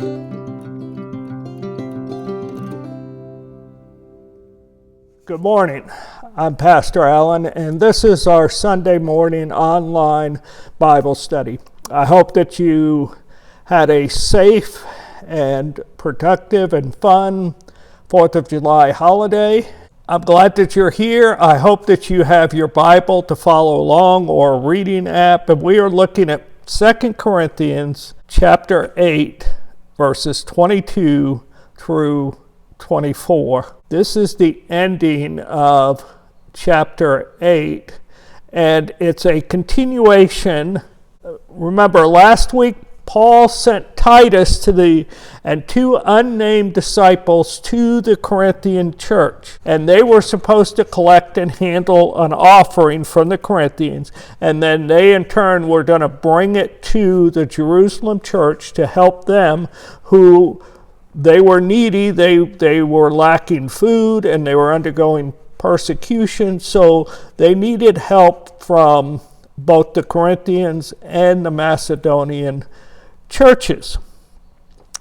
Good morning. I'm Pastor Allen, and this is our Sunday morning online Bible study. I hope that you had a safe and productive and fun 4th of July holiday. I'm glad that you're here. I hope that you have your Bible to follow along or a reading app, and we are looking at 2 Corinthians chapter 8, verses 22 through 24. This is the ending of chapter 8, and it's a continuation. Remember, last week Paul sent Titus and two unnamed disciples to the Corinthian church, and they were supposed to collect and handle an offering from the Corinthians, and then they in turn were going to bring it to the Jerusalem church to help them who they were needy, they were lacking food, and they were undergoing persecution, so they needed help from both the Corinthians and the Macedonian churches.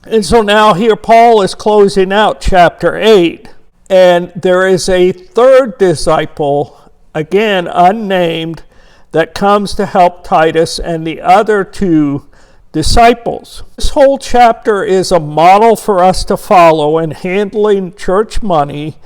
And so now here Paul is closing out chapter 8, and there is a third disciple, again unnamed, that comes to help Titus and the other two disciples. This whole chapter is a model for us to follow in handling church money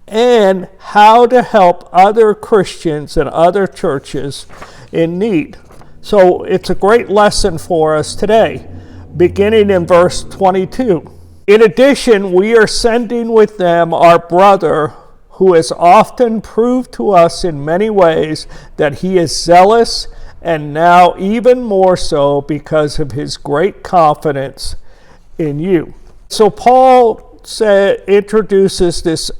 and how to help other Christians and other churches in need. So it's a great lesson for us today, beginning in verse 22. In addition, we are sending with them our brother, who has often proved to us in many ways that he is zealous, and now even more so because of his great confidence in you. So Paul introduces this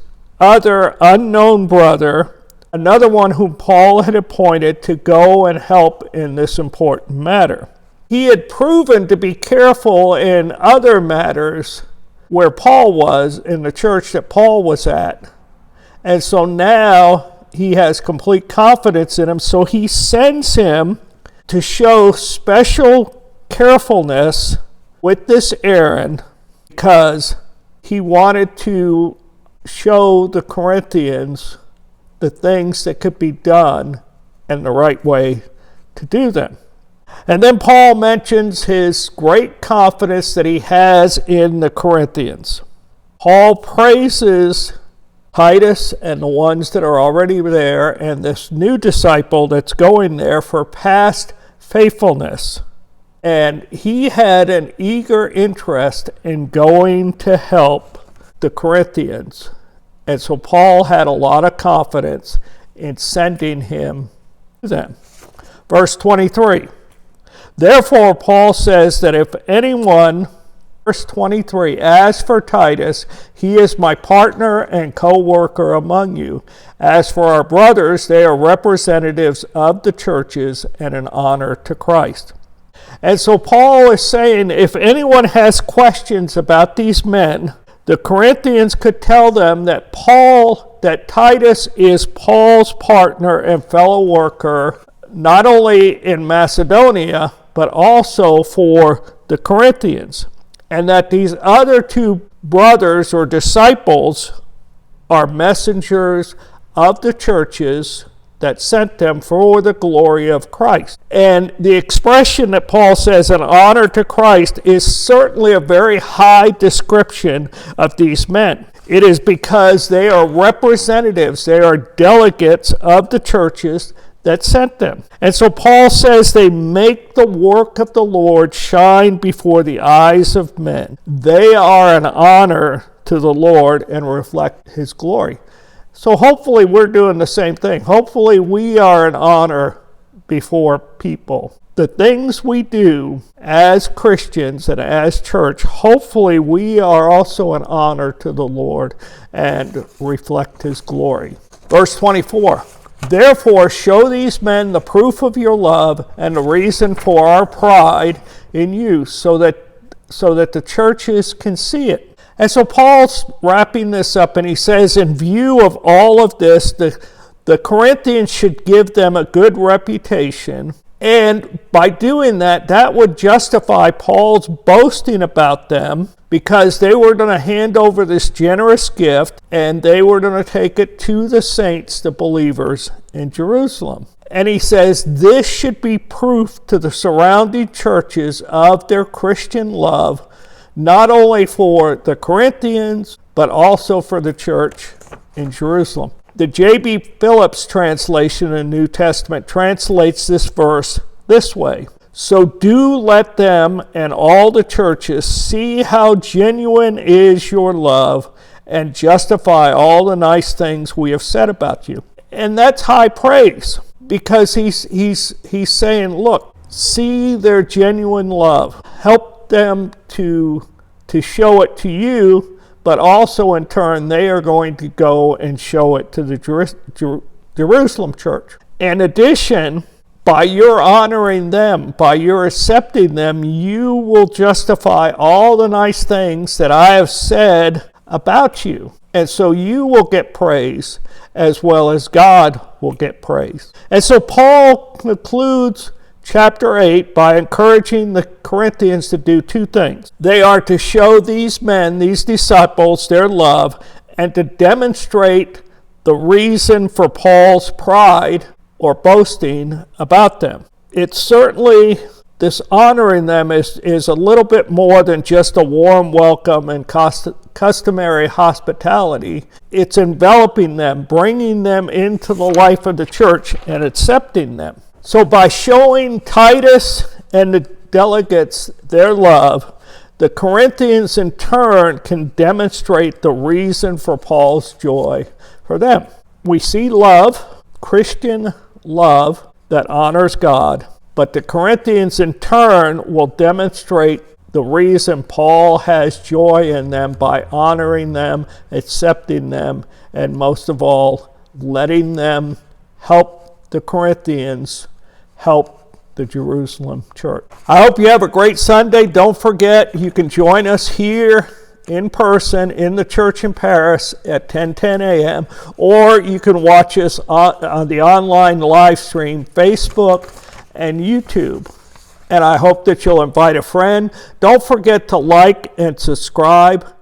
other unknown brother, another one whom Paul had appointed to go and help in this important matter. He had proven to be careful in other matters where Paul was, in the church that Paul was at. And so now he has complete confidence in him, so he sends him to show special carefulness with this errand because he wanted to show the Corinthians the things that could be done and the right way to do them. And then Paul mentions his great confidence that he has in the Corinthians. Paul praises Titus and the ones that are already there and this new disciple that's going there for past faithfulness. And he had an eager interest in going to help the Corinthians. And so Paul had a lot of confidence in sending him to them. Verse 23. Therefore, Paul says that if anyone, verse 23, as for Titus, he is my partner and co-worker among you. As for our brothers, they are representatives of the churches and an honor to Christ. And so Paul is saying if anyone has questions about these men, the Corinthians could tell them that Titus is Paul's partner and fellow worker, not only in Macedonia, but also for the Corinthians. And that these other two brothers or disciples are messengers of the churches that sent them for the glory of Christ. And the expression that Paul says, an honor to Christ, is certainly a very high description of these men. It is because they are representatives, they are delegates of the churches that sent them. And so Paul says they make the work of the Lord shine before the eyes of men. They are an honor to the Lord and reflect his glory. So hopefully we're doing the same thing. Hopefully we are an honor before people. The things we do as Christians and as church, hopefully we are also an honor to the Lord and reflect his glory. Verse 24. Therefore, show these men the proof of your love and the reason for our pride in you, so that the churches can see it. And so Paul's wrapping this up, and he says, in view of all of this, the Corinthians should give them a good reputation, And by doing that, that would justify Paul's boasting about them, because they were going to hand over this generous gift and they were going to take it to the saints, the believers in Jerusalem. And he says this should be proof to the surrounding churches of their Christian love, not only for the Corinthians, but also for the church in Jerusalem. The J.B. Phillips translation in the New Testament translates this verse this way: so do let them and all the churches see how genuine is your love and justify all the nice things we have said about you. And that's high praise, because he's saying, look, see their genuine love. Help them to show it to you, but also in turn they are going to go and show it to the Jerusalem church. In addition, by your honoring them, by your accepting them, you will justify all the nice things that I have said about you. And so you will get praise as well as God will get praise. And so Paul concludes chapter 8 by encouraging the Corinthians to do two things. They are to show these men, these disciples, their love, and to demonstrate the reason for Paul's pride or boasting about them. It's certainly, this honoring them is a little bit more than just a warm welcome and customary hospitality. It's enveloping them, bringing them into the life of the church and accepting them. So by showing Titus and the delegates their love, the Corinthians in turn can demonstrate the reason for Paul's joy for them. We see love, Christian love that honors God, but the Corinthians in turn will demonstrate the reason Paul has joy in them by honoring them, accepting them, and most of all, letting them help the Corinthians help the Jerusalem church. I hope you have a great Sunday. Don't forget, you can join us here in person in the church in Paris at 10:10 a.m. or you can watch us on the online live stream, Facebook and YouTube. And I hope that you'll invite a friend. Don't forget to like and subscribe.